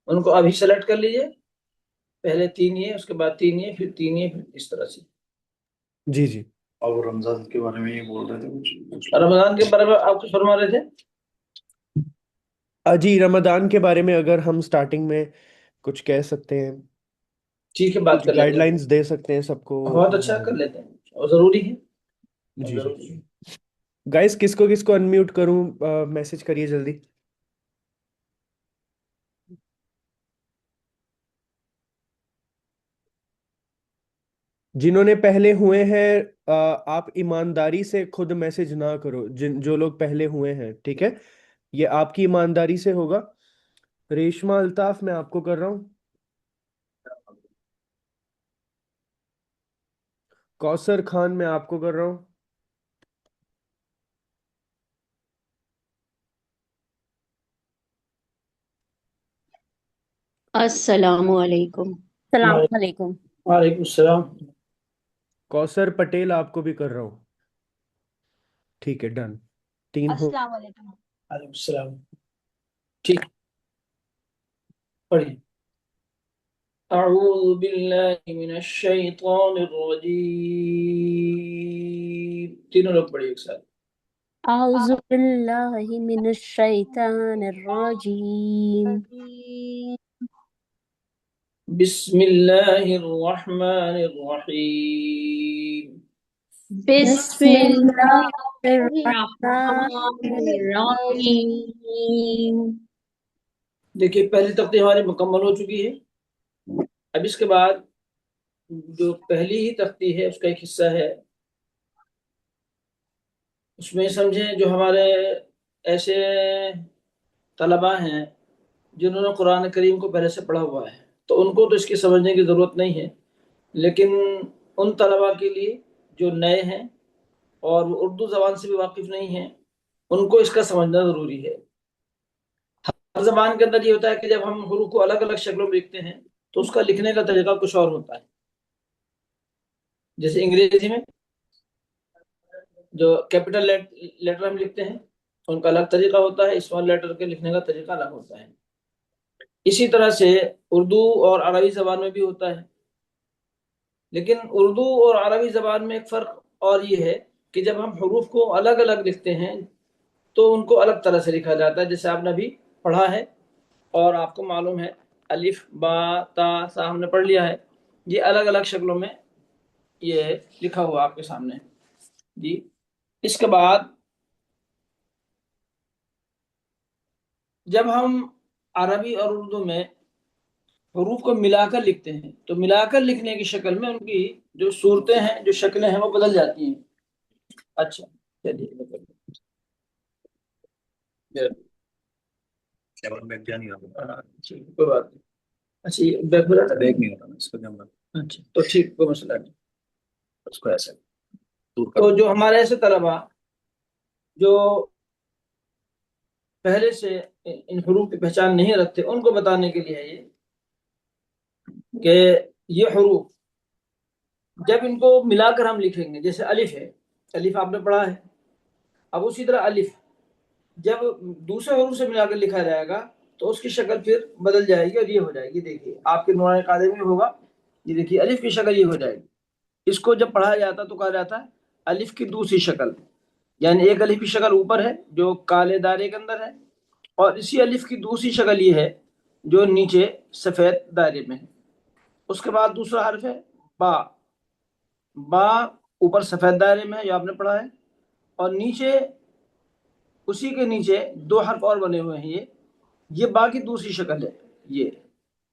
ان کو ابھی سلیکٹ کر لیجئے، پہلے 3 یہ، اس کے بعد 3 یہ، پھر 3 یہ، پھر اس طرح سے۔ جی جی اور رمضان کے بارے میں یہ بول رہے تھے کچھ؟ رمضان کے بارے میں آپ کچھ فرما رہے تھے؟ جی، رمضان کے بارے میں اگر ہم سٹارٹنگ میں کچھ کہہ سکتے ہیں، ٹھیک ہے، بات کچھ کر لیتے گائیڈ ہیں۔ لائنز دے سکتے ہیں سب کو۔ بہت اچھا، کر لیتے ہیں، اور ضروری ہے، جی جی ضروری ہے۔ گائز، کس کو انمیوٹ کروں؟ میسج کریے جلدی۔ جنہوں نے پہلے ہوئے ہیں آپ ایمانداری سے خود میسج نہ کرو، جو لوگ پہلے ہوئے ہیں، ٹھیک ہے؟ یہ آپ کی ایمانداری سے ہوگا۔ ریشما الطاف میں آپ کو کر رہا ہوں، کوثر خان میں آپ کو کر رہا ہوں، السلام علیکم۔ السلام علیکم۔ وعلیکم السلام۔ کوثر پٹیل آپ کو بھی کر رہا ہوں۔ ٹھیک ہے، ڈن، 3 ہو۔ السلام علیکم۔ وعلیکم السلام۔ ٹھیک، پڑھیے۔ اعوذ باللہ من الشیطان الرجیم، تینوں لوگ پڑھیے ایک ساتھ۔ اعوذ باللہ من الشیطان الرجیم۔ بسم اللہ الرحمن الرحیم۔ بسم بسم اللہ اللہ الرحمن الرحمن الرحیم۔ الرحیم۔ دیکھیے، پہلی تختی ہماری مکمل ہو چکی ہے۔ اب اس کے بعد جو پہلی ہی تختی ہے اس کا ایک حصہ ہے، اس میں سمجھیں جو ہمارے ایسے طلباء ہیں جنہوں نے قرآن کریم کو پہلے سے پڑھا ہوا ہے، تو ان کو تو اس کی سمجھنے کی ضرورت نہیں ہے، لیکن ان طلباء کے لیے جو نئے ہیں اور وہ اردو زبان سے بھی واقف نہیں ہیں، ان کو اس کا سمجھنا ضروری ہے۔ ہر زبان کے اندر یہ ہوتا ہے کہ جب ہم حروف کو الگ الگ شکلوں میں لکھتے ہیں تو اس کا لکھنے کا طریقہ کچھ اور ہوتا ہے۔ جیسے انگریزی میں جو کیپٹل لیٹر ہم لکھتے ہیں ان کا الگ طریقہ ہوتا ہے، اسمال لیٹر کے لکھنے کا طریقہ الگ ہوتا ہے۔ اسی طرح سے اردو اور عربی زبان میں بھی ہوتا ہے، لیکن اردو اور عربی زبان میں ایک فرق اور یہ ہے کہ جب ہم حروف کو الگ الگ لکھتے ہیں تو ان کو الگ طرح سے لکھا جاتا ہے، جیسے آپ نے ابھی پڑھا ہے اور آپ کو معلوم ہے، الف با تا سا ہم نے پڑھ لیا ہے، یہ الگ الگ شکلوں میں یہ لکھا ہوا آپ کے سامنے جی۔ اس کے بعد جب ہم عربی اور اردو میں حروف کو ملا کر لکھتے ہیں تو ملا کر لکھنے کی شکل میں ان کی جو صورتیں ہیں، جو شکلیں ہیں، وہ بدل جاتی ہیں۔ اچھا چلیے، کوئی بات نہیں۔ اچھا، یہ بیک بلا دیکھ نہیں ہوتا اس کو، اچھا تو ٹھیک، کوئی مسئلہ نہیں۔ اس کو ایسے دور کر تو جو ہمارے ایسے طلباء جو پہلے سے ان حروف کی پہچان نہیں رکھتے، ان کو بتانے کے لیے یہ کہ یہ حروف جب ان کو ملا کر ہم لکھیں گے، جیسے الف ہے، الف آپ نے پڑھا ہے، اب اسی طرح الف جب دوسرے حروف سے ملا کر لکھا جائے گا تو اس کی شکل پھر بدل جائے گی اور یہ ہو جائے گی۔ دیکھیے آپ کے نورانی قاعدے میں ہوگا، یہ دیکھیے الف کی شکل یہ ہو جائے گی۔ اس کو جب پڑھا جاتا تو کہا جاتا ہے الف کی دوسری شکل، یعنی ایک الف کی شکل اوپر ہے جو کالے دائرے کے اندر ہے، اور اسی الف کی دوسری شکل یہ ہے جو نیچے سفید دائرے میں ہے۔ اس کے بعد دوسرا حرف ہے با، با اوپر سفید دائرے میں ہے، یہ آپ نے پڑھا ہے، اور نیچے اسی کے نیچے 2 حرف اور بنے ہوئے ہیں، یہ با کی دوسری شکل ہے یہ،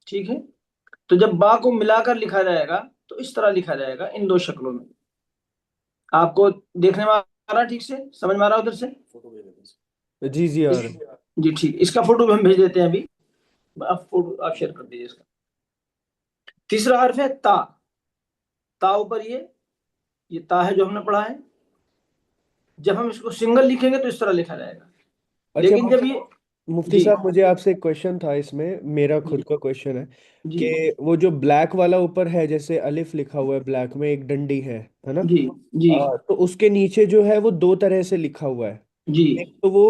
ٹھیک ہے؟ تو جب با کو ملا کر لکھا جائے گا تو اس طرح لکھا جائے گا، ان 2 شکلوں میں۔ آپ کو دیکھنے میں آ رہا، ٹھیک سے سمجھ میں آ رہا ادھر سے؟ جی جی اور جی ٹھیک، اس کا فوٹو بھی ہم بھیج دیتے ہیں ابھی، آپ فوٹو آپ شیئر کر دیجیے اس کا۔ تیسرا حرف ہے تا، تا اوپر یہ تا ہے جو ہم نے پڑھا ہے، جب ہم اس کو سنگل لکھیں گے تو اس طرح لکھا جائے گا، اچھا لیکن جب یہ مفتی جی صاحب، مجھے آپ سے ایک کوشچن تھا، اس میں میرا جی خود کا کوشچن ہے جی کہ وہ جو بلیک والا اوپر ہے، جیسے الف لکھا ہوا ہے بلیک میں، ایک ڈنڈی ہے نا؟ جی جی تو اس کے نیچے جو ہے وہ 2 طرح سے لکھا ہوا ہے۔ جی ایک تو وہ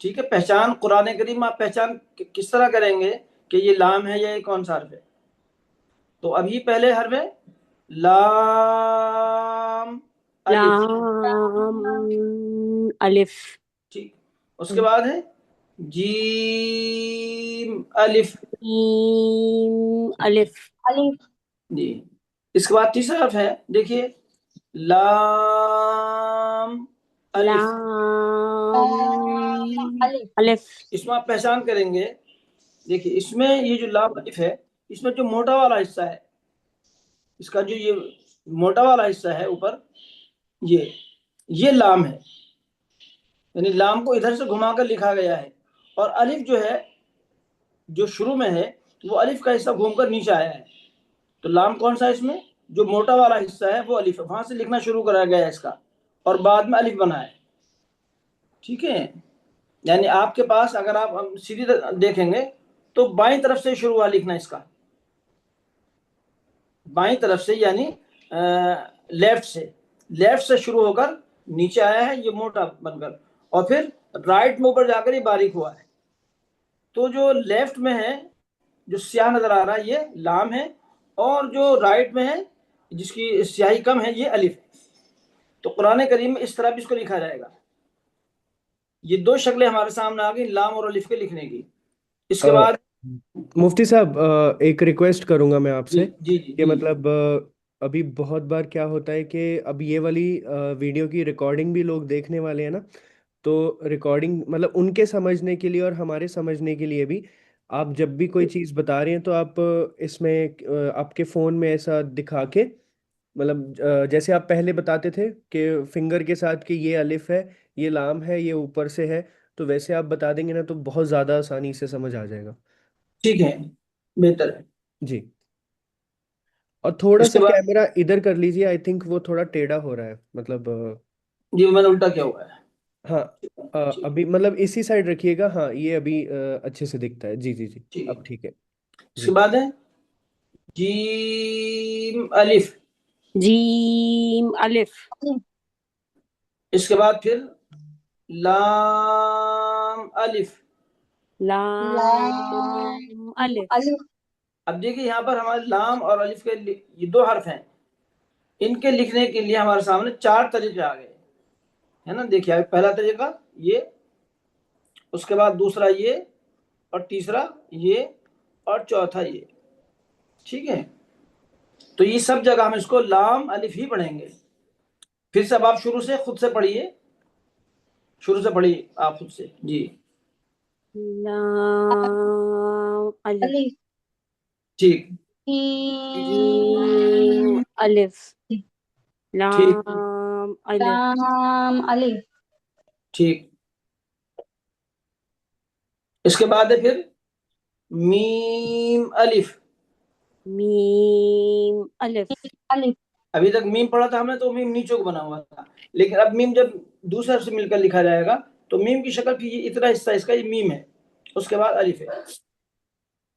ٹھیک ہے، پہچان قرآن کریم آپ پہچان کس طرح کریں گے کہ یہ لام ہے یا یہ کون سا حرف ہے؟ تو اب یہ پہلے حرف ہے لام الف، لام الف ٹھیک، اس کے بعد ہے جیم الف، میم الف جی، اس کے بعد تیسرا حرف ہے دیکھیے لام الف، لام الف اس میں آپ پہچان کریں گے، دیکھیے اس میں یہ جو لام الف ہے اس میں جو موٹا والا حصہ ہے، اس کا جو یہ موٹا والا حصہ ہے اوپر، یہ لام ہے، یعنی لام کو ادھر سے گھما کر لکھا گیا ہے، اور الف جو ہے جو شروع میں ہے وہ الف کا حصہ گھوم کر نیچے آیا ہے، تو لام کون سا ہے اس میں؟ جو موٹا والا حصہ ہے وہ الف ہے، وہاں سے لکھنا شروع کرا گیا ہے اس کا، اور بعد میں الف بنا ہے، ٹھیک ہے، یعنی آپ کے پاس اگر آپ سیدھی دیکھیں گے تو بائیں طرف سے شروع ہوا لکھنا اس کا، بائیں طرف سے یعنی لیفٹ سے شروع ہو کر نیچے آیا ہے یہ موٹا بن کر، اور پھر رائٹ میں اوپر جا کر یہ باریک ہوا ہے، تو جو لیفٹ میں ہے جو سیاہ نظر آ رہا ہے یہ لام ہے، اور جو رائٹ میں ہے جس کی سیاہی کم ہے یہ الف ہے، تو قرآن کریم میں اس طرح بھی اس کو لکھا جائے گا، یہ دو شکلیں ہمارے سامنے آ گئی لام اور الف کے لکھنے کی۔ اس کے بعد مفتی صاحب ایک ریکویسٹ کروں گا میں آپ جی سے جی جی کہ جی مطلب ابھی بہت بار کیا ہوتا ہے کہ اب یہ والی ویڈیو کی ریکارڈنگ بھی لوگ دیکھنے والے ہیں نا، تو ریکارڈنگ مطلب ان کے سمجھنے کے لیے اور ہمارے سمجھنے کے لیے بھی آپ جب بھی کوئی چیز بتا رہے ہیں تو آپ اس میں آپ کے فون میں ایسا دکھا کے مطلب جیسے آپ پہلے بتاتے تھے کہ فنگر کے ساتھ کہ یہ الف ہے، یہ لام ہے، یہ اوپر سے ہے، تو ویسے آپ بتا دیں گے نا تو بہت زیادہ آسانی سے سمجھ آ جائے گا۔ ٹھیک ہے، بہتر ہے۔ جی، اور تھوڑا اس کے سا بعد کیمرہ ادھر کر لیجیے، آئی تھنک وہ تھوڑا ٹیڑھا ہو رہا ہے مطلب جی میں نے الٹا کیا ہوا ہے، ہاں ٹھیک ابھی مطلب اسی سائڈ رکھیے گا، ہاں یہ ابھی اچھے سے دکھتا ہے، جی جی جی ٹھیک اب ہے۔ ٹھیک ہے اس کے جی۔ بعد ہے جیم الف، جیم الف اس کے بعد پھر لام الف، لام الف اب دیکھیے یہاں پر ہمارے لام اور الف کے یہ دو حرف ہیں، ان کے لکھنے کے لیے ہمارے سامنے چار طریقے آ گئے ہے نا، دیکھیے پہلا طریقہ یہ، اس کے بعد دوسرا یہ، اور تیسرا یہ، اور چوتھا یہ، ٹھیک ہے، تو یہ سب جگہ ہم اس کو لام الف ہی پڑھیں گے، پھر سب آپ شروع سے خود سے پڑھیے، شروع سے پڑھیے آپ خود سے، جی لام الف ٹھیک جیم الف ٹھیک لام الف ٹھیک، اس کے بعد ہے پھر میم الف، میم الف ابھی تک میم پڑھا تھا ہم نے تو میم نیچوں کو بنا ہوا تھا، لیکن اب میم جب دوسرے سے مل کر لکھا جائے گا تو میم کی شکل کی یہ اتنا حصہ اس کا یہ میم ہے، اس کے بعد الف ہے،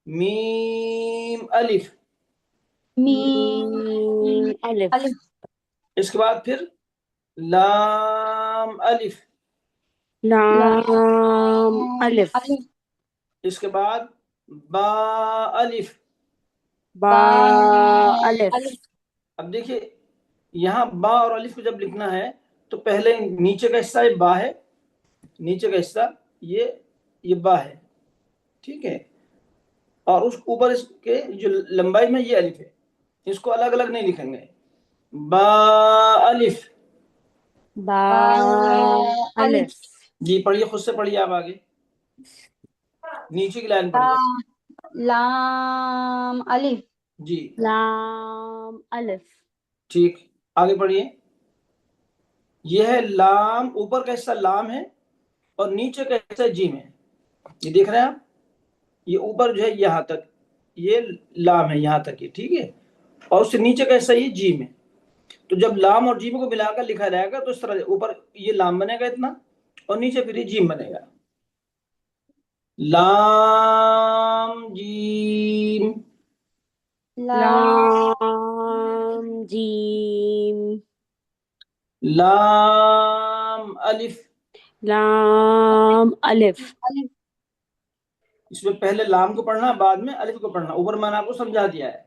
میم الف، میم الف اس کے بعد پھر لام الف، لام الف اس کے بعد با الف، با الف اب دیکھیے یہاں با اور الف کو جب لکھنا ہے تو پہلے نیچے کا حصہ یہ با ہے، نیچے کا حصہ یہ با ہے، ٹھیک ہے، اور اس اوپر اس کے جو لمبائی میں یہ الف ہے، اس کو الگ الگ نہیں لکھیں گے، با الف، با الف جی پڑھیے خود سے پڑھیے آپ آگے نیچے کی لائن پڑھیے، لام الف جی لام الف ٹھیک، آگے پڑھیے، یہ ہے لام، اوپر کا حصہ لام ہے اور نیچے کا حصہ جیم ہے، یہ دیکھ رہے ہیں آپ، یہ اوپر جو ہے یہاں تک یہ لام ہے یہاں تک یہ، ٹھیک ہے، اور اس سے نیچے کا حصہ یہ جیم ہے، تو جب لام اور جیم کو ملا کر لکھا جائے گا تو اس طرح اوپر یہ لام بنے گا اتنا اور نیچے پھر یہ جیم بنے گا، لام جیم، لام جیم لام الف، لام الف اس میں پہلے لام کو پڑھنا، بعد میں الف کو پڑھنا. اوپر میں نے آپ کو سمجھا دیا ہے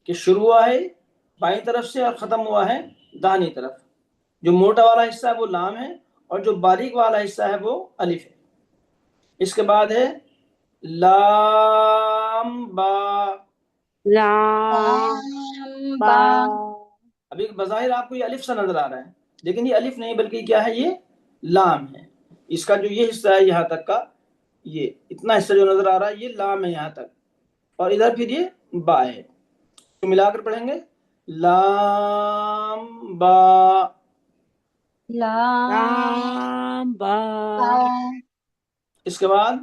کہ شروع ہوا ہے بائیں طرف سے اور ختم ہوا ہے داہنی طرف. جو موٹا والا حصہ ہے وہ لام ہے اور جو باریک والا حصہ ہے وہ الف ہے. اس کے بعد ہے لام با. لام با ابھی بظاہر آپ کو یہ الف سا نظر آ رہا ہے، لیکن یہ الف نہیں بلکہ کیا ہے، یہ لام ہے. اس کا جو یہ حصہ ہے یہاں تک کا، یہ اتنا حصہ جو نظر آ رہا ہے یہ لام ہے یہاں تک، اور ادھر پھر یہ با ہے. تو ملا کر پڑھیں گے لام با. لام با اس کے بعد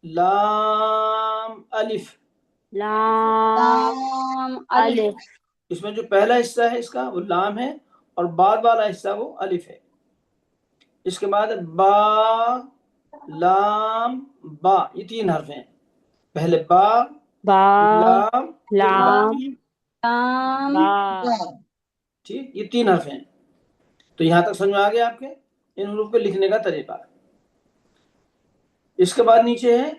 لام الف. لام الف اس میں جو پہلا حصہ ہے اس کا وہ لام ہے اور بعد والا حصہ وہ الف ہے. اس کے بعد با لام با، یہ 3 حرف ہیں. پہلے با با لام پھر با. لام با ٹھیک، یہ 3 حرف ہیں. تو یہاں تک سمجھ میں آ گیا آپ کے ان حروف کو لکھنے کا طریقہ. اس کے بعد نیچے ہے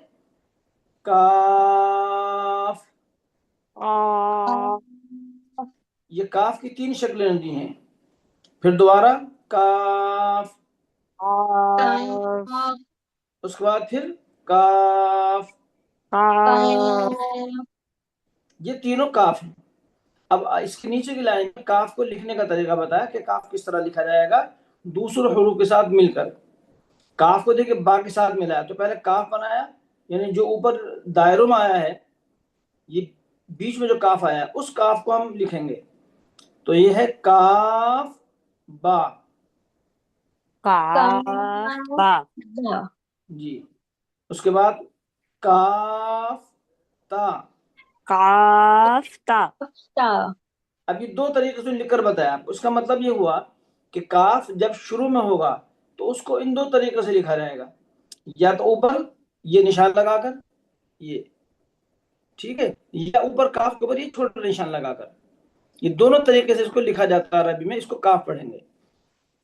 کاف. قاف یہ کاف کی 3 شکلیں دی ہیں. پھر دوبارہ کاف، قاف اس کے بعد پھر کاف. قاف یہ تینوں کاف ہیں. اب اس کے نیچے کی لائن میں کاف کو لکھنے کا طریقہ بتایا کہ کاف کس طرح لکھا جائے گا دوسرے حروف کے ساتھ مل کر. کاف کو دیکھیں با کے ساتھ ملایا تو پہلے کاف بنایا، یعنی جو اوپر دائروں میں آیا ہے، یہ بیچ میں جو کاف آیا ہے اس کاف کو ہم لکھیں گے. تو یہ ہے کاف با. کاف با جی. اس کے بعد کاف تا. کاف تا اب یہ 2 طریقے سے لکھ کر بتایا. اس کا مطلب یہ ہوا کہ کاف جب شروع میں ہوگا تو اس کو ان 2 طریقے سے لکھا جائے گا، یا تو اوپر یہ نشان لگا کر، یہ ٹھیک ہے، یا اوپر کاف کے اوپر یہ چھوٹا نشان لگا کر. یہ دونوں طریقے سے اس کو لکھا جاتا ہے عربی میں. اس کو کاف پڑھیں گے.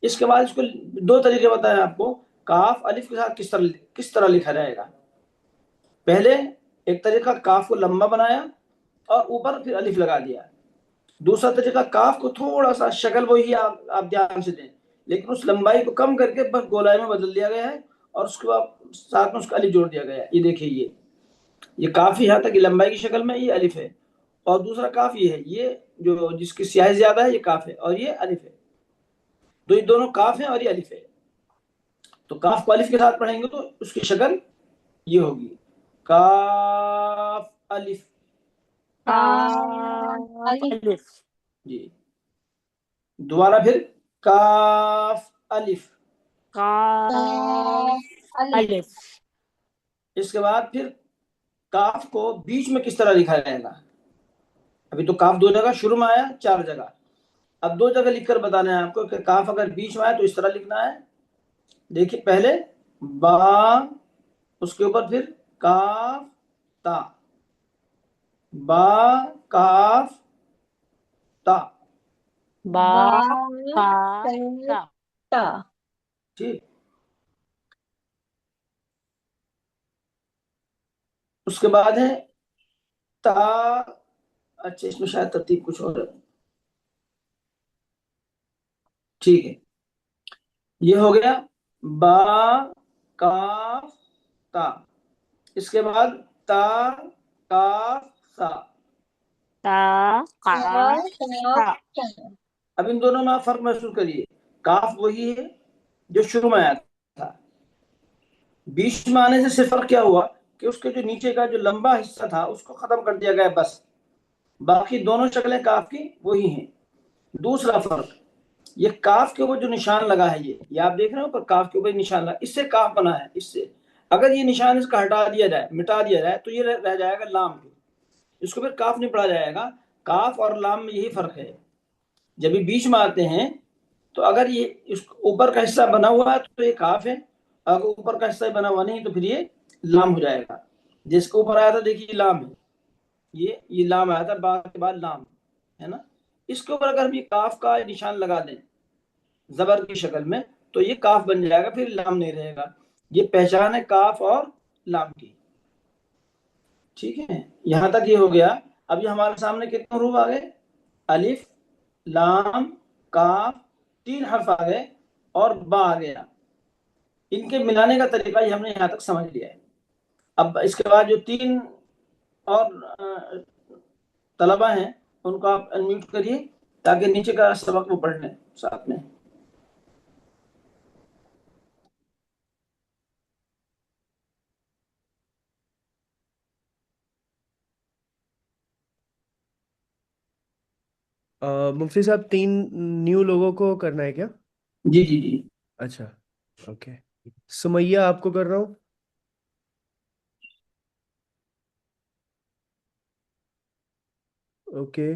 اس کے بعد اس کو 2 طریقے بتائیں آپ کو کاف الف کے ساتھ کس طرح لکھا جائے گا. پہلے ایک طریقہ کاف کو لمبا بنایا اور اوپر پھر الف لگا دیا. دوسرا طریقہ کاف کو تھوڑا سا شکل وہی آپ دھیان سے دیں، لیکن اس لمبائی کو کم کر کے بس گولائی میں بدل دیا گیا ہے اور اس کے بعد ساتھ میں اس کا الف جوڑ دیا گیا ہے. یہ دیکھیے یہ کاف یہاں تک لمبائی کی شکل میں یہ الف ہے، اور دوسرا کاف یہ ہے، یہ جو جس کی سیاہی زیادہ ہے یہ کاف ہے اور یہ الف ہے. تو یہ دونوں کاف ہیں اور یہ الف ہے. تو کاف کو الف کے ساتھ پڑھیں گے تو اس کی شکل یہ ہوگی کاف الف. کاف الف جی. دوبارہ پھر کاف الف. کاف الف اس کے بعد پھر کاف کو بیچ میں کس طرح لکھا جائے گا. ابھی تو کاف 2 جگہ شروع میں آیا، 4 جگہ. اب 2 جگہ لکھ کر بتانا ہے آپ کو کہ کاف اگر بیچ میں آئے تو اس طرح لکھنا ہے. دیکھیے پہلے با، اس کے اوپر پھر کاف تا. با کاف تا. با کاف تا ٹھیک. اس کے بعد ہے تا. اچھا اس میں شاید ترتیب کچھ اور ہے. ٹھیک ہے، یہ ہو گیا با کاف تا. اس کے بعد تا کاف سا. تا قاف تا اب ان دونوں میں آپ فرق محسوس کریے. کاف وہی ہے جو شروع میں آیا تھا. بیچ میں آنے سے صرف فرق کیا ہوا کہ اس کے جو نیچے کا جو لمبا حصہ تھا اس کو ختم کر دیا گیا بس. باقی دونوں شکلیں کاف کی وہی ہیں. دوسرا فرق، یہ کاف کے اوپر جو نشان لگا ہے یہ آپ دیکھ رہے ہیں پر کاف کے اوپر نشان لگا، اس سے کاف بنا ہے. اس سے اگر یہ نشان اس کا ہٹا دیا جائے، مٹا دیا جائے تو یہ رہ جائے گا لام. اس کو پھر کاف نہیں پڑھا جائے گا. کاف اور لام میں یہی فرق ہے. جب یہ بیچ میں آتے ہیں تو اگر یہ اس اوپر کا حصہ بنا ہوا ہے تو یہ کاف ہے، اگر اوپر کا حصہ بنا ہوا نہیں تو پھر یہ لام ہو جائے گا. جس کے اوپر آیا تھا دیکھیے لام ہے، یہ لام آیا تھا، بعد کے بعد لام ہے نا. اس کے اوپر اگر ہم یہ کاف کا نشان لگا دیں زبر کی شکل میں تو یہ کاف بن جائے گا، پھر لام نہیں رہے گا. یہ پہچان ہے کاف اور لام کی. ٹھیک ہے، یہاں تک یہ ہو گیا. اب یہ ہمارے سامنے کتنے حروف آ گئے؟ الف، لام، کاف، 3 حرف آ گئے اور با آ گیا. ان کے ملانے کا طریقہ یہ ہم نے یہاں تک سمجھ لیا ہے. اب اس کے بعد جو 3 اور طلبہ ہیں ان کو آپ انمیوٹ کریے تاکہ نیچے کا سبق وہ پڑھ لیں ساتھ میں. مفتی صاحب 3 نیو لوگوں کو کرنا ہے کیا؟ جی جی جی. اچھا اوکے. سمیہ آپ کو کر رہا ہوں. اوکے.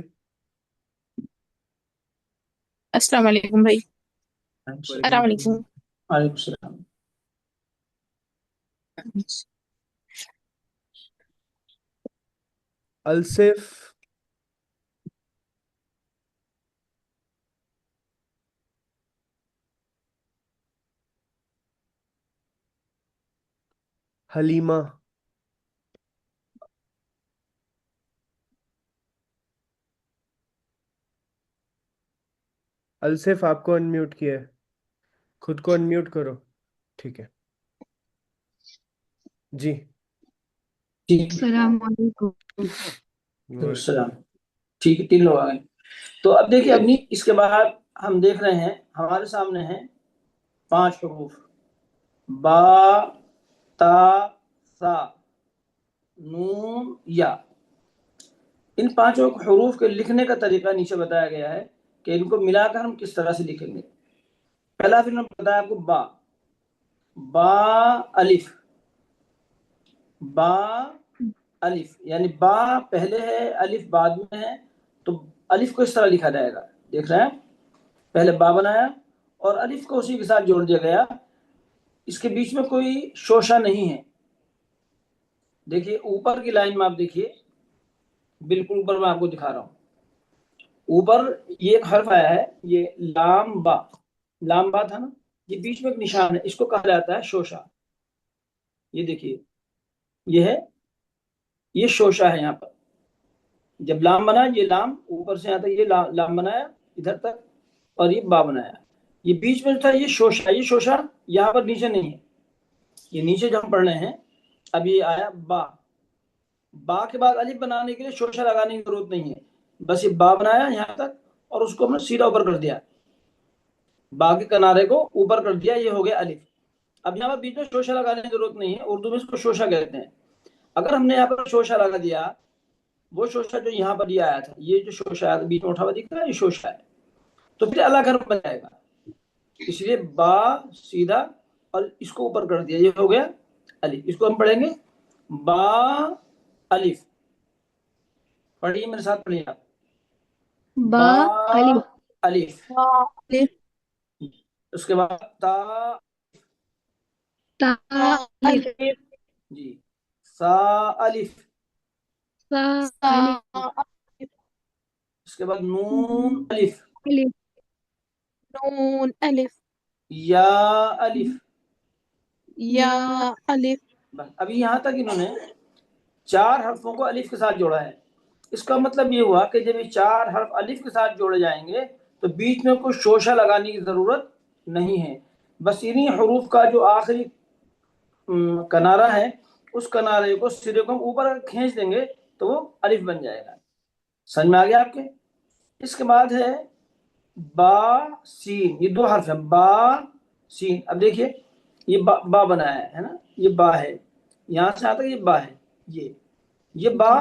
السلام علیکم بھائی. السلام علیکم. وعلیکم السلام. الصف، حلیمہ، الصف آپ کو انمیوٹ کیا ہے، خود کو انمیوٹ کرو. ٹھیک ہے جی. ٹھیک. السلام علیکم. السلام. ٹھیک ہے، 3 لوگ آ گئے. تو اب دیکھیے اپنی اس کے بعد ہم دیکھ رہے ہیں ہمارے سامنے ہیں 5 حروف: با، تا، سا، نون، یا. ان 5 حروف کے لکھنے کا طریقہ نیچے بتایا گیا ہے کہ ان کو ملا کر ہم کس طرح سے لکھیں گے. پہلا پھر میں بتایا آپ کو با. با الف، با الف، یعنی با پہلے ہے الف بعد میں ہے. تو الف کو اس طرح لکھا جائے گا، دیکھ رہے ہیں، پہلے با بنایا اور الف کو اسی کے ساتھ جوڑ دیا گیا. اس کے بیچ میں کوئی شوشہ نہیں ہے. دیکھیے اوپر کی لائن میں آپ دیکھیے، بالکل اوپر میں آپ کو دکھا رہا ہوں. اوپر یہ ایک حرف آیا ہے، یہ لام با. لام با تھا نا، یہ بیچ میں ایک نشان ہے، اس کو کہا جاتا ہے شوشہ. یہ دیکھیے یہ ہے، یہ شوشہ ہے. یہاں پر جب لام بنا، یہ لام اوپر سے آتا ہے، یہ لام بنایا ادھر تک اور یہ با بنایا. یہ بیچ میں تھا یہ شوشہ. یہ شوشہ یہاں پر نیچے نہیں ہے، یہ نیچے جو ہم پڑھ رہے ہیں. اب یہ آیا با. با کے بعد الف بنانے کے لیے شوشہ لگانے کی ضرورت نہیں ہے، بس یہ با بنایا یہاں تک اور اس کو ہم نے سیدھا اوپر کر دیا، با کے کنارے کو اوپر کر دیا، یہ ہو گیا الف. اب یہاں پر بیچ میں شوشہ لگانے کی ضرورت نہیں ہے، اردو میں اس کو شوشہ کہتے ہیں. اگر ہم نے یہاں پر شوشہ لگا دیا، وہ شوشہ جو یہاں پر یہ آیا تھا، یہ جو شوشہ آیا تھا بیچ میں اٹھا ہوا دکھ رہا ہے، یہ شوشہ ہے، تو پھر الگ حرف بن جائے گا. اس لیے با سیدھا اور اس کو اوپر کر دیا، یہ ہو گیا الف. اس کو ہم پڑھیں گے با الف. پڑھیے میرے ساتھ، پڑھیے آپ. با الف. الف. الف. اس کے بعد تا. تا الف. جی. سا الف. سا الف. اس کے بعد نون الف. الف. نون الف. یا الف. یا الف. بس ابھی یہاں تک انہوں نے 4 حرفوں کو الف کے ساتھ جوڑا ہے. اس کا مطلب یہ ہوا کہ جب یہ 4 حرف الف کے ساتھ جوڑے جائیں گے تو بیچ میں کوئی شوشہ لگانے کی ضرورت نہیں ہے. بس انہی حروف کا جو آخری کنارہ ہے، اس کنارے کو سرے کو ہم اوپر کھینچ دیں گے تو وہ الف بن جائے گا. سمجھ میں آ گیا آپ کے؟ اس کے بعد ہے با سین. یہ 2 حرف ہیں، با سین. اب دیکھیے یہ با بنایا ہے نا، یہ با ہے، یہاں سے آتا ہے یہ با ہے، یہ با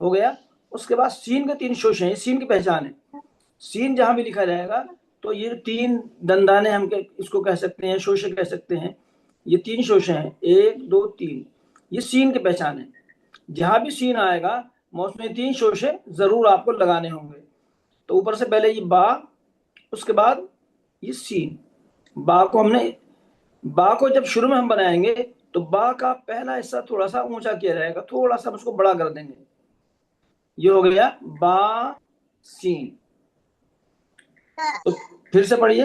ہو گیا. اس کے بعد سین کے 3 شوشے ہیں، سین کی پہچان ہے. سین جہاں بھی لکھا جائے گا تو یہ 3 دندانے ہم اس کو کہہ سکتے ہیں، شوشے کہہ سکتے ہیں. یہ 3 شوشے ہیں، 1 2 3. یہ سین کی پہچان ہے. جہاں بھی سین آئے گا اس میں 3 شوشے ضرور آپ کو لگانے ہوں گے. تو اوپر سے پہلے یہ با، اس کے بعد یہ سین. با کو ہم نے، با کو جب شروع میں ہم بنائیں گے تو با کا پہلا حصہ تھوڑا سا اونچا کیا جائے گا، تھوڑا سا ہم اس کو بڑا کر دیں گے. یہ ہو گیا با سین. تو پھر سے پڑھیے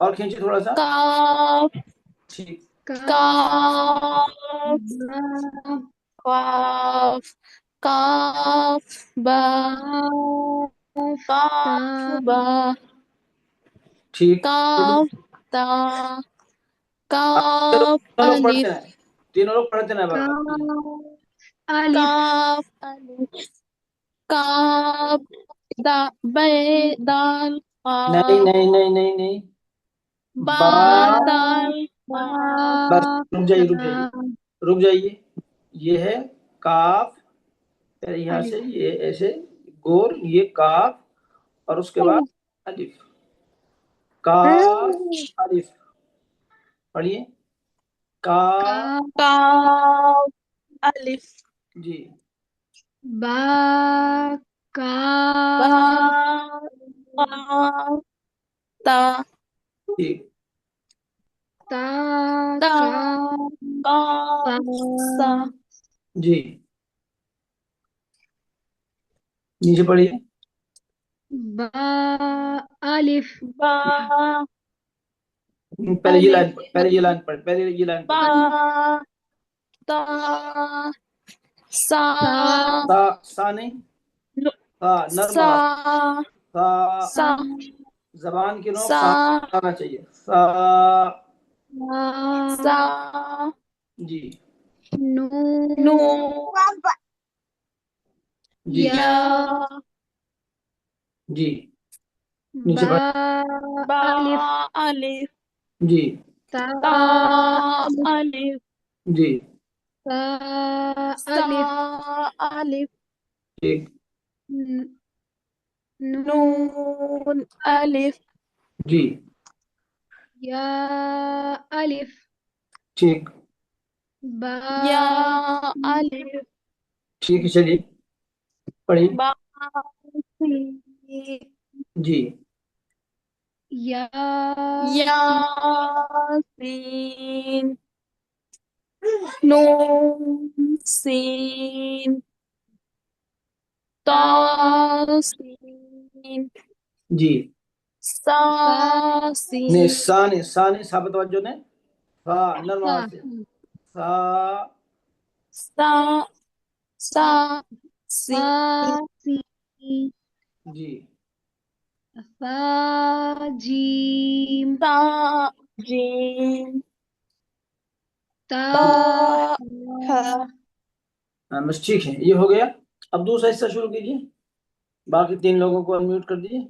اور کھینچے تھوڑا سا. کاف ٹھیک. کاف کاف کاف کاف با کاف کاف تا با ٹھیک. کاف تا تینوں کاف لوگ پڑھتے الف ہیں, تینوں لوگ پڑھتے ہیں بابا. کاف الف کاف الف کاف دا بے دال نہیں قاف نہیں نہیں نہیں نہیں. با با. دال با قاف بس رک جائیے رک جائیے رک جائیے. یہ ہے کاف, پھر یہاں سے یہ ایسے گول, یہ کاف, اور اس کے بعد الف. کاف الف. پڑھیے. کاف. کاف کاف الف جی. با با کاف قاف تا ٹھیک. تا تا کاف قاف سا جی. نیچے پڑھیے. با الف با پہلے یہ لائن الف پہلے یہ لائن پڑھ پہلے یہ لائن با پڑھ. تا سا سا سا نہیں, سا نرم سا آواز. سا سا زبان کی نوک سا سا آنا چاہیے. سا. سا جی. نون نو جی. یا جی. نیچے با پڑھ. با الف الف جی. تا تا الف الف جی. تا سا الف الف ٹھیک. نون نون الف جی. یا الف ٹھیک. با یا الف ٹھیک ہے, چلیے پڑھیے. با جی. یا یاسین نون سین تاسین جی. ساسین نہیں سا نہیں, سا نہیں, سا پہ توجہ نہیں. سا نرم سا آواز سے. سا. سا سا فا سین سی جی. فا جیم تا جیم تا تا ہا بس ٹھیک ہے, یہ ہو گیا. اب دوسرا حصہ شروع کیجیے. باقی تین لوگوں کو انمیوٹ کر دیجیے.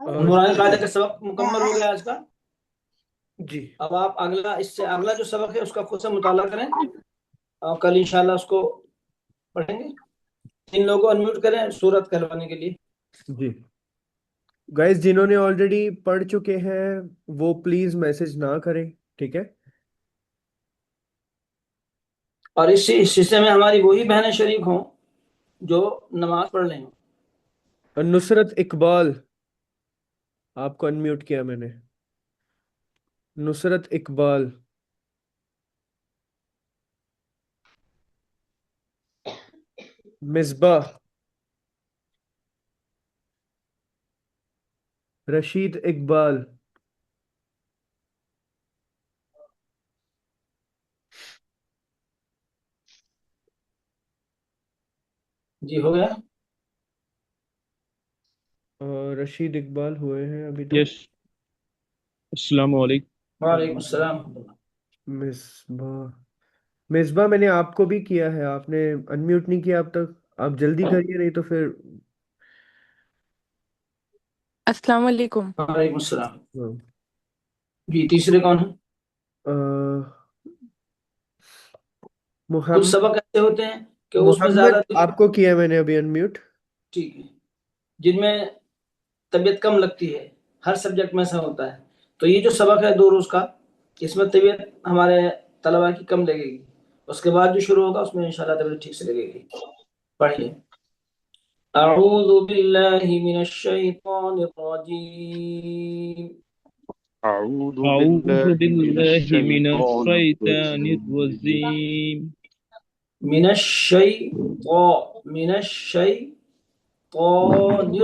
نورانی قاعدہ کا سبق مکمل ہو گیا آج کا. جی. اب آپ اگلا, اس سے اگلا جو سبق ہے اس کا خود سے مطالعہ کریں, اور کل انشاءاللہ اس کو پڑھیں گے. تین لوگوں کو انمیوٹ کریں سورت کہلوانے کے لیے. جی گائز, جنہوں نے آلریڈی پڑھ چکے ہیں وہ پلیز میسج نہ کریں, ٹھیک ہے. اور اس حصے میں ہماری وہی بہنیں شریک ہوں جو نماز پڑھ رہی ہوں. نصرت اقبال, آپ کو انمیوٹ کیا میں نے. نصرت اقبال. مصباح. رشید اقبال. جی ہو گیا. رشید اقبال ہوئے ہیں ابھی تک. یس. السلام علیکم. وعلیکم السلام. مصباح. مصباح میں نے آپ کو بھی کیا ہے, آپ نے انمیوٹ نہیں کیا اب تک. آپ جلدی کریے, نہیں تو پھر. السلام علیکم. وعلیکم السلام. ہاں. جی تیسرے کون ہیں؟ کچھ محمد. سبق ایسے ہوتے ہیں کہ اس میں محمد زیادہ آپ کو کیا میں نے ابھی انمیوٹ. ٹھیک ہے, جن میں طبیعت کم لگتی ہے, ہر سبجیکٹ میں ایسا ہوتا ہے. تو یہ جو سبق ہے 2 روز کا, اس میں طبیعت ہمارے طلبا کی کم لگے گی. اس کے بعد جو شروع ہوگا اس میں انشاءاللہ طبیعت ٹھیک سے لگے گی. پڑھیے. اعوذ باللہ من الشیطان الرجیم. أعوذ أعوذ بالله من بالله من الشيطان الشيطان الرجيم. الرجيم. من الشیطان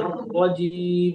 الرجیم.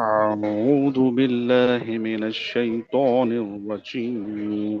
أعوذ بالله من الشيطان الرجيم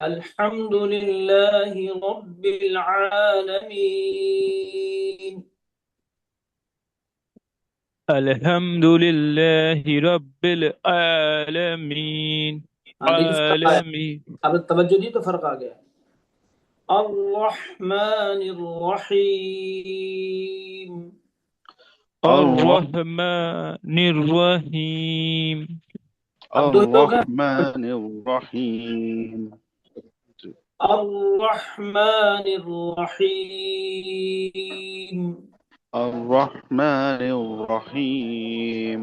الحمد لله رب العالمين. الحمد لله رب العالمين. ہاں دیکھیے فرق آیا. عالمين. اب توجہ دی تو فرق آ گیا. الرحمن الرحیم. الرحمن الرحيم. اب دو ہی لوگ ہیں. الرحمن الرحيم. الرحمن الرحیم. الرحمن الرحيم.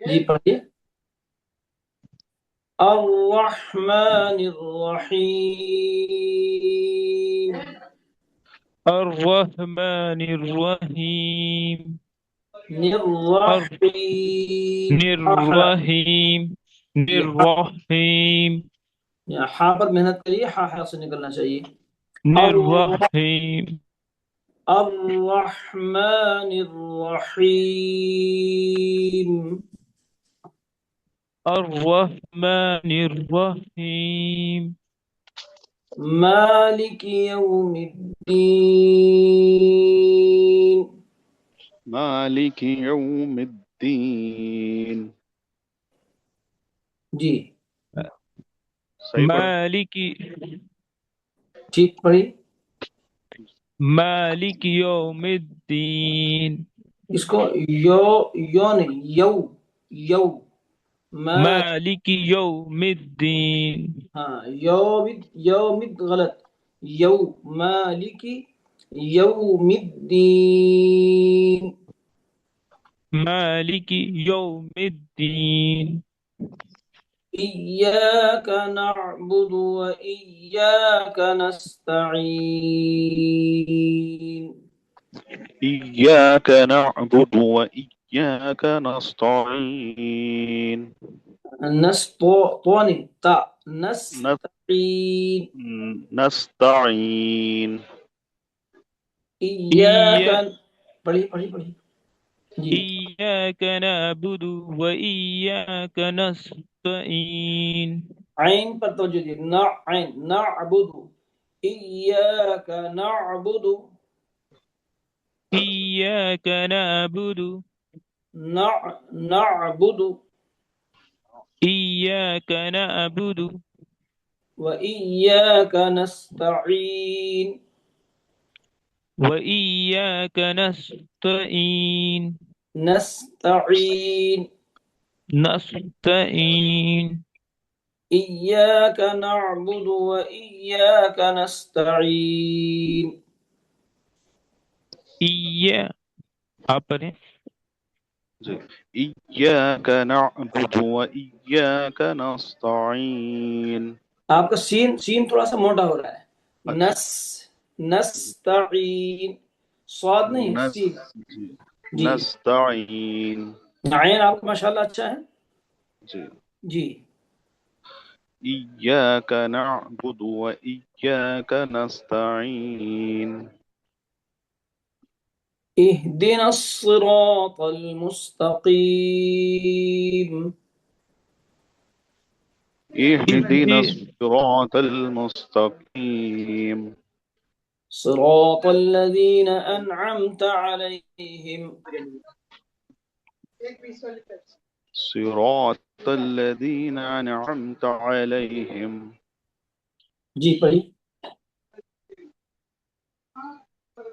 جی پڑھیے. الرحمن الرحیم. الرحمن الرحيم. الرحیم. الرحيم. الرحيم. ہا پر محنت کریے، ہا سے نکلنا چاہیے. الرحيم. الرحمن الرحیم. الرحمن الرحيم. مالک یوم الدین. مالك يوم الدين. جی صحیح پڑھا؟ مالك ٹھیک پڑھی. مالك يوم الدين. اس کو یو نہیں، یو مالك يوم الدين. ہاں یومد غلط. یو مالک یوم الدین. مالك يوم الدين. إياك نعبد وإياك نستعين. إياك نعبد وإياك نستعين. نستعين. نستعين. إياك پڑھی. جی إياك نعبد وإياك نستعين. عین پر توجہ دیجیے. نعبد. إياك نعبد. إياك نعبد. نعبد. إياك نعبد. وإياك نستعين. وإياك نستعين. نستعين. نستعين. إياك نعبد وإياك نستعين. آپ پڑھیں. إياك نعبد وإياك نستعين. آپ کا سین تھوڑا سا موٹا ہو رہا ہے. نستعین. صاد نہیں، سین. جی نستعين. عین آپ کا ماشاءاللہ اچھا ہے. جی إياك نعبد وإياك نستعين. اهدنا الصراط المستقيم. اهدنا الصراط المستقيم. صراط الذين أنعمت عليهم. صراط الذين أنعمت عليهم. جی پڑھی.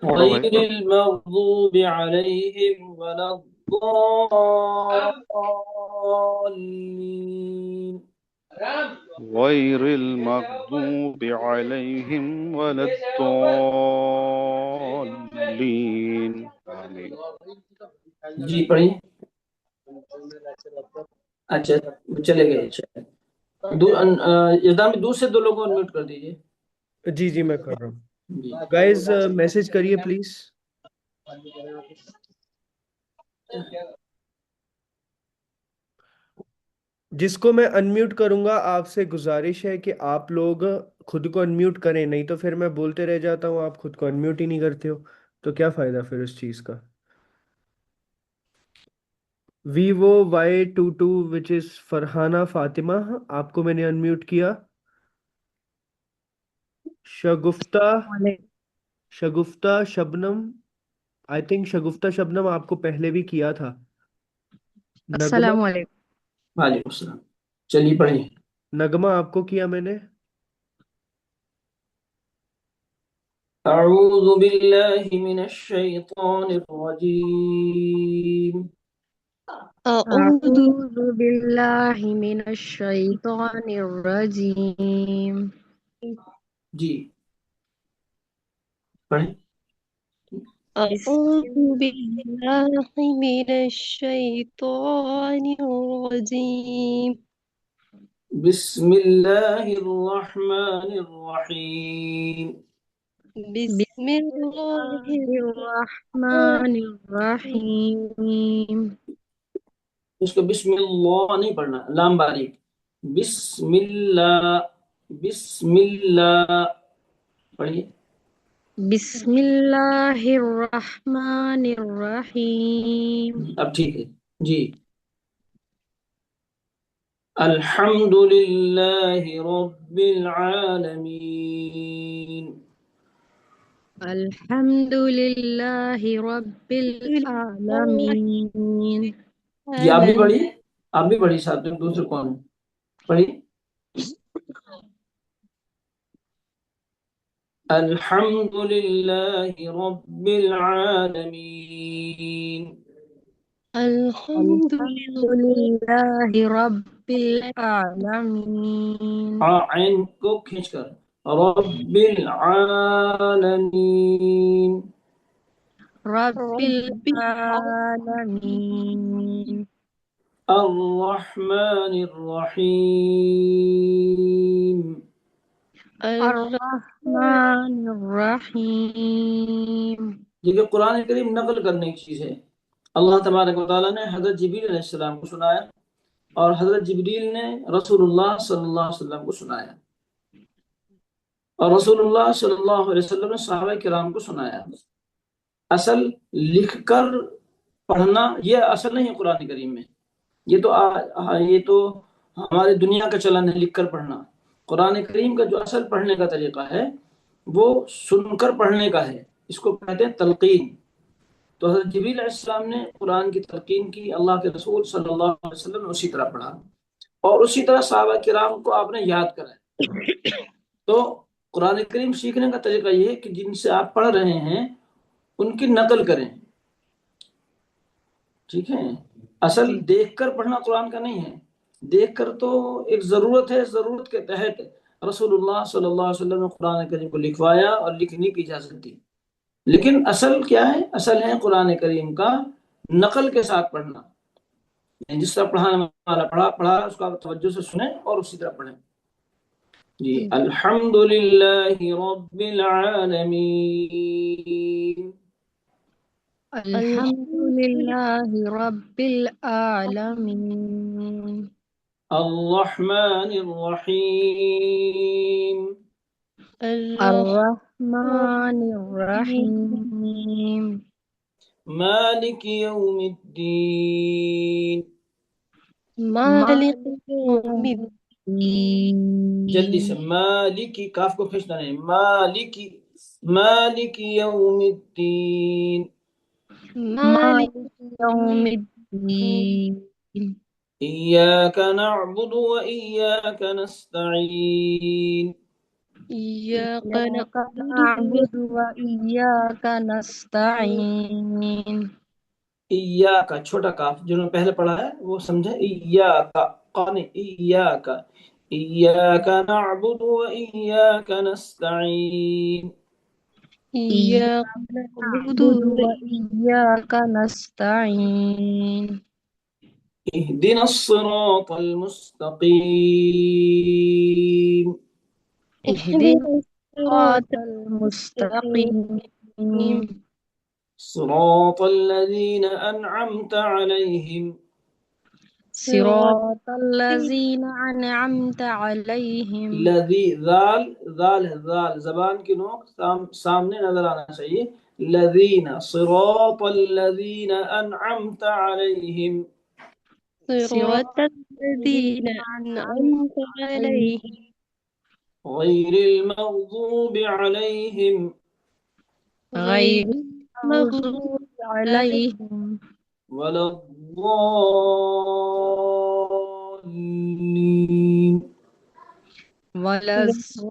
غير المغضوب عليهم ولا الضالين. غير المغضوب عليهم ولا الضالين. آمين. جی پڑھی. اچھا چلے گئے. اذان میں دوسرے دو لوگوں کو میوٹ کر دیجیے. جی میں کر رہا ہوں. جی گائز میسج کریے پلیز. جس کو میں انمیوٹ کروں گا آپ سے گزارش ہے کہ آپ لوگ خود کو انمیوٹ کریں، نہیں تو پھر میں بولتے رہ جاتا ہوں، آپ خود کو انمیوٹ ہی نہیں کرتے ہو تو کیا فائدہ پھر اس چیز کا. Vivo Y22 which is Farhana Fatima, آپ کو میں نے انمیوٹ کیا. شگفتہ وعلیکم شگفتہ شبنم، آئی تھنک شگفتہ شبنم آپ کو پہلے بھی کیا تھا. نغمہ السلام علیکم. وعلیکم السلام. چلیے پڑھیے. نغمہ آپ کو کیا میں نے. اعوذ باللہ من الشیطان الرجیم. أعوذ اعوذ باللہ من الشیطان الرجیم. جی پڑھیں. أعوذ بالله من الشيطان الرجيم بسم اللہ الرحمن الرحیم. بسم الله الرحمن الرحیم. اس کو بسم اللہ نہیں پڑھنا، لام باریک. بسم اللہ، بسم اللہ پڑھیے. بسم اللہ الرحمن الرحیم. اب ٹھیک ہے جی. الحمد للہ رب العالمین. الحمد للہ رب العالمین. جی آپ بھی پڑھیے، آپ بھی پڑھیے ساتھ میں. دوسرے کون ہے پڑھیے. الحمد للہ رب العالمین. الحمد الحمد للہ رب العالمین. عین کو کھینچ کر رب العالمین. رب العالمین. الرحمن الرحیم. الرحمن الرحیم. یہ قرآن کریم نقل کرنے کی چیز ہے. اللہ تبارک و تعالیٰ نے حضرت جبریل علیہ السلام کو سنایا اور حضرت جبریل نے رسول اللہ صلی اللہ علیہ وسلم کو سنایا اور رسول اللہ صلی اللہ علیہ وسلم نے صحابہ کرام کو سنایا. اصل لکھ کر پڑھنا یہ اصل نہیں ہے قرآن کریم میں. یہ تو ہماری دنیا کا چلن ہے لکھ کر پڑھنا. قرآن کریم کا جو اصل پڑھنے کا طریقہ ہے وہ سن کر پڑھنے کا ہے. اس کو کہتے ہیں تلقین. تو حضرت جبریل علیہ السلام نے قرآن کی تلقین کی، اللہ کے رسول صلی اللہ علیہ وسلم نے اسی طرح پڑھا اور اسی طرح صحابہ کرام کو آپ نے یاد کرا. تو قرآن کریم سیکھنے کا طریقہ یہ ہے کہ جن سے آپ پڑھ رہے ہیں ان کی نقل کریں. ٹھیک ہے. اصل دیکھ کر پڑھنا قرآن کا نہیں ہے. دیکھ کر تو ایک ضرورت ہے، ضرورت کے تحت رسول اللہ صلی اللہ علیہ وسلم نے قرآن کریم کو لکھوایا اور لکھنے کی اجازت دی. لیکن اصل کیا ہے؟ اصل ہے قرآن کریم کا نقل کے ساتھ پڑھنا. جس طرح پڑھانے والا پڑھا اس کا توجہ سے سنیں اور اسی طرح پڑھیں. جی الحمد للہ رب العالمین. الحمد للہ رب العالمین. الرحمن الرحیم. الرحمن الرحیم. مالک یوم الدین. مالك يوم الدين جلدی سے مالکی، کاف کو کھینچنا نہیں. مالک یوم الدین. مالك یوم الدین. ایاک نعبد و ایاک نستعین. إياك إياك نعبد نعبد وإياك نستعين. ایاک چھوٹا کاف جنہوں نے پہلے پڑھا ہے وہ سمجھے. ایاک قانی ایاک. ایاک نعبد و ایاک نستعین. إياك نعبد نعبد وإياك نستعين. اهدنا الصراط المستقیم. اهدنا الصراط المستقيم. صراط الذين أنعمت عليهم. صراط الذين أنعمت عليهم. الذي ذال ہے، ذال زبان کی نوک سامنے نظر آنا چاہیے. الذين صراط الذين أنعمت عليهم. صراط الذين أنعمت عليهم غير المغضوب عليهم غير المغضوب عليهم ولا الضالين. ولا الضالين.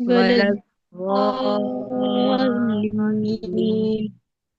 ولا الضالين.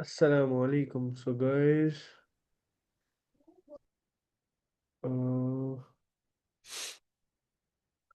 Assalamu alaikum. So guys,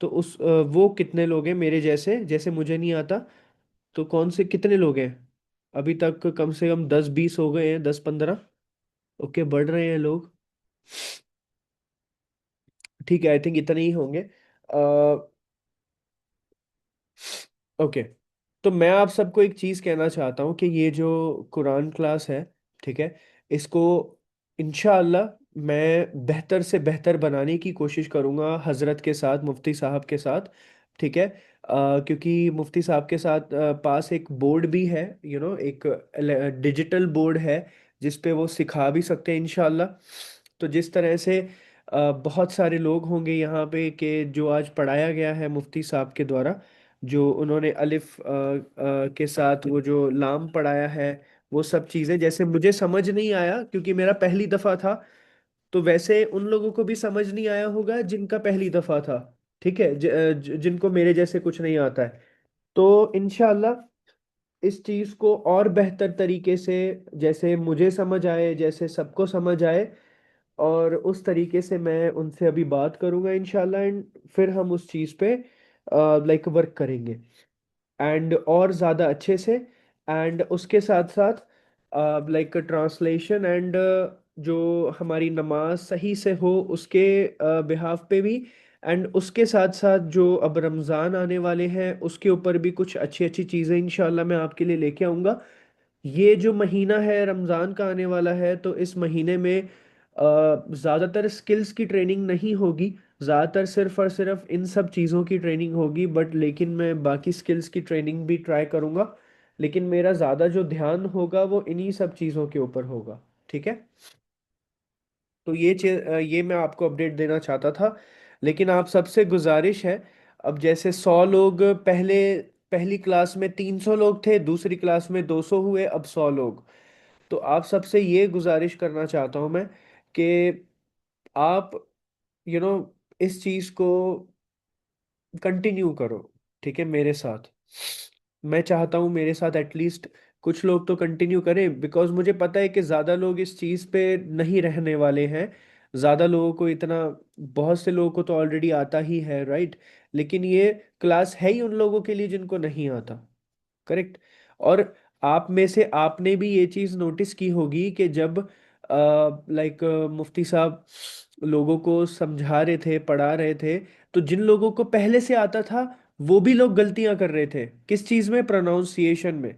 تو وہ کتنے لوگ ہیں میرے جیسے، جیسے مجھے نہیں آتا، تو کون سے کتنے لوگ ہیں؟ ابھی تک کم سے کم 10-20 ہو گئے ہیں، 10-15. اوکے، بڑھ رہے ہیں لوگ. ٹھیک ہے، آئی تھنک اتنے ہی ہوں گے. اوکے. تو میں آپ سب کو ایک چیز کہنا چاہتا ہوں کہ یہ جو قرآن کلاس ہے، ٹھیک ہے، اس کو انشاءاللہ میں بہتر سے بہتر بنانے کی کوشش کروں گا حضرت کے ساتھ، مفتی صاحب کے ساتھ. ٹھیک ہے. کیونکہ مفتی صاحب کے ساتھ پاس ایک بورڈ بھی ہے، ایک ڈیجیٹل بورڈ ہے جس پہ وہ سکھا بھی سکتے ہیں انشاءاللہ. تو جس طرح سے بہت سارے لوگ ہوں گے یہاں پہ کہ جو آج پڑھایا گیا ہے مفتی صاحب کے دوارا، جو انہوں نے الف کے ساتھ وہ جو لام پڑھایا ہے، وہ سب چیزیں جیسے مجھے سمجھ نہیں آیا کیونکہ میرا پہلی دفعہ تھا، تو ویسے ان لوگوں کو بھی سمجھ نہیں آیا ہوگا جن کا پہلی دفعہ تھا. ٹھیک ہے، جن کو میرے جیسے کچھ نہیں آتا ہے. تو انشاءاللہ اس چیز کو اور بہتر طریقے سے، جیسے مجھے سمجھ آئے، جیسے سب کو سمجھ آئے، اور اس طریقے سے میں ان سے ابھی بات کروں گا انشاءاللہ، اینڈ پھر ہم اس چیز پہ لائک ورک کریں گے، اینڈ اور زیادہ اچھے سے. اینڈ اس کے ساتھ ساتھ لائک ٹرانسلیشن اینڈ جو ہماری نماز صحیح سے ہو اس کے بہاف پہ بھی. اینڈ اس کے ساتھ ساتھ جو اب رمضان آنے والے ہیں اس کے اوپر بھی کچھ اچھی اچھی چیزیں انشاءاللہ میں آپ کے لیے لے کے آؤں گا. یہ جو مہینہ ہے رمضان کا آنے والا ہے، تو اس مہینے میں زیادہ تر سکلز کی ٹریننگ نہیں ہوگی، زیادہ تر صرف اور صرف ان سب چیزوں کی ٹریننگ ہوگی، بٹ لیکن میں باقی سکلز کی ٹریننگ بھی ٹرائی کروں گا. لیکن میرا زیادہ جو دھیان ہوگا وہ انہی سب چیزوں کے اوپر ہوگا. ٹھیک ہے. تو یہ میں آپ کو اپڈیٹ دینا چاہتا تھا. لیکن آپ سب سے گزارش ہے، اب جیسے 100 لوگ پہلی کلاس میں 300 لوگ تھے، دوسری کلاس میں 200 ہوئے، اب 100 لوگ. تو آپ سب سے یہ گزارش کرنا چاہتا ہوں میں کہ آپ یو نو اس چیز کو کنٹینیو کرو. ٹھیک ہے، میرے ساتھ. میں چاہتا ہوں میرے ساتھ ایٹ لیسٹ کچھ لوگ تو کنٹینیو کریں، بیکاز مجھے پتہ ہے کہ زیادہ لوگ اس چیز پہ نہیں رہنے والے ہیں. زیادہ لوگوں کو بہت سے لوگوں کو تو آلریڈی آتا ہی ہے، رائٹ. لیکن یہ کلاس ہے ہی ان لوگوں کے لیے جن کو نہیں آتا. کریکٹ. اور آپ میں سے آپ نے بھی یہ چیز نوٹس کی ہوگی کہ جب لائک مفتی صاحب لوگوں کو سمجھا رہے تھے، پڑھا رہے تھے، تو جن لوگوں کو پہلے سے آتا تھا وہ بھی لوگ غلطیاں کر رہے تھے. کس چیز میں؟ پروناؤنسیشن میں.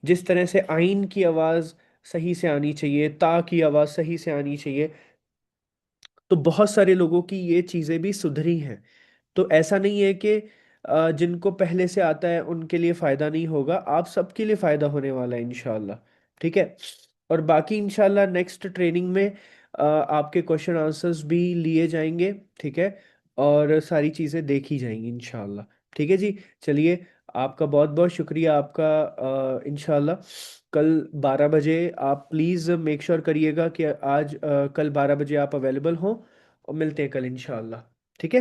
جس طرح سے آئین کی آواز صحیح سے آنی چاہیے، تا کی آواز صحیح سے آنی چاہیے، تو بہت سارے لوگوں کی یہ چیزیں بھی سدھری ہیں. تو ایسا نہیں ہے کہ جن کو پہلے سے آتا ہے ان کے لیے فائدہ نہیں ہوگا، آپ سب کے لیے فائدہ ہونے والا ہے انشاءاللہ. ٹھیک ہے. اور باقی انشاءاللہ نیکسٹ ٹریننگ میں آپ کے کوشچن آنسرز بھی لیے جائیں گے. ٹھیک ہے. اور ساری چیزیں دیکھی جائیں گی انشاءاللہ. ٹھیک ہے جی. چلیے، آپ کا بہت بہت شکریہ. آپ کا انشاءاللہ کل 12 بجے آپ پلیز میک شور کریے گا کہ کل 12 بجے آپ اویلیبل ہوں، اور ملتے ہیں کل انشاءاللہ. ٹھیک ہے.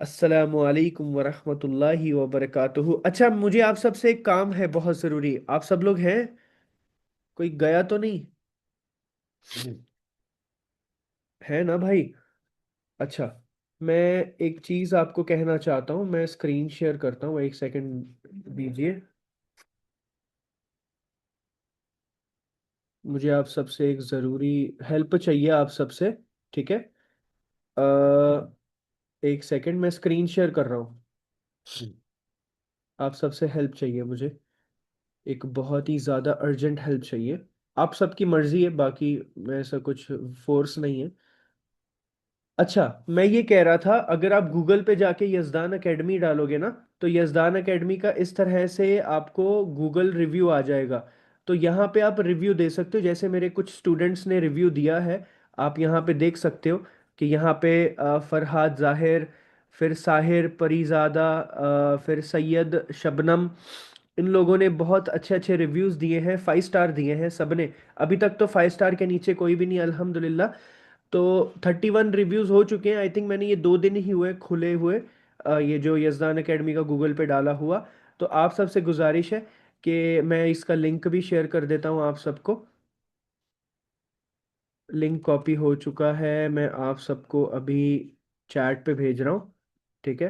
السلام علیکم ورحمۃ اللہ وبرکاتہ. اچھا، مجھے آپ سب سے ایک کام ہے بہت ضروری. آپ سب لوگ ہیں؟ کوئی گیا تو نہیں ہے نا بھائی؟ اچھا، میں ایک چیز آپ کو کہنا چاہتا ہوں. میں اسکرین شیئر کرتا ہوں، ایک سیکنڈ دیجیے. مجھے آپ سب سے ایک ضروری ہیلپ چاہیے، آپ سب سے. ٹھیک ہے. ایک سیکنڈ، میں اسکرین شیئر کر رہا ہوں. آپ سب سے ہیلپ چاہیے مجھے، ایک بہت ہی زیادہ ارجنٹ ہیلپ چاہیے. آپ سب کی مرضی ہے، باقی میں ایسا کچھ فورس نہیں ہے. اچھا، میں یہ کہہ رہا تھا، اگر آپ گوگل پہ جا کے یزدان اکیڈمی ڈالو گے نا، تو یزدان اکیڈمی کا اس طرح سے آپ کو گوگل ریویو آ جائے گا. تو یہاں پہ آپ ریویو دے سکتے ہو، جیسے میرے کچھ سٹوڈنٹس نے ریویو دیا ہے. آپ یہاں پہ دیکھ سکتے ہو کہ یہاں پہ فرحاد ظاہر، پھر ساحر پریزادہ، پھر سید شبنم، ان لوگوں نے بہت اچھے اچھے ریویوز دیے ہیں. 5 اسٹار دیے ہیں سب نے. ابھی تک تو 5 اسٹار کے نیچے کوئی بھی نہیں الحمدللہ. تو 31 ریویوز ہو چکے ہیں. آئی تھنک میں نے یہ 2 دن ہی ہوئے کھلے ہوئے، یہ جو یزدان اکیڈمی کا گوگل پہ ڈالا ہوا. تو آپ سب سے گزارش ہے کہ میں اس کا لنک بھی شیئر کر دیتا ہوں آپ سب کو. لنک کاپی ہو چکا ہے، میں آپ سب کو ابھی چیٹ پہ بھیج رہا ہوں. ٹھیک ہے.